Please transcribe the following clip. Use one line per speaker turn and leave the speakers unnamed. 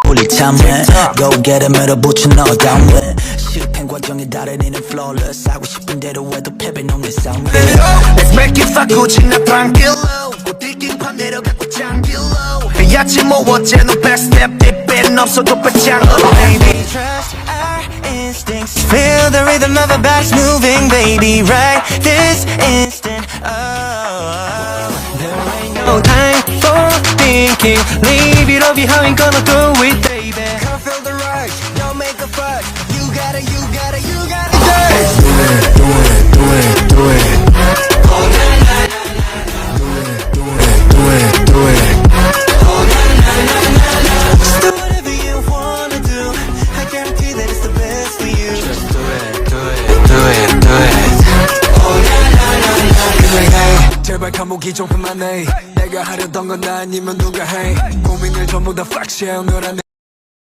풀이 참해 Go get it 밀어붙여 너 downwind 실패 과정에 달인이는 flawless 하고 싶은 대로 해도 패배 농의 싸움
Let's make it fuck 구치나 tranquilo 꽃들긴 내려가고 장길로 해야지 뭐 어째 no best step 뒷배는 없어도 배짱으로 Baby
Trust our instincts. Feel the rhythm of our backs moving, baby. Right this instant. Oh, there ain't no time for thinking. Leave it all behind, gonna do it, baby. Can't feel the rush, don't make a fuss. You gotta do it.
Do it.
Do whatever you wanna do. I guarantee that it's the best for you. Just do it.
그래 제발 감옥이 좀 그만해 내가 하려던 건 나 아니면 누가 해 고민을 전부 다 fuck share 오늘 안에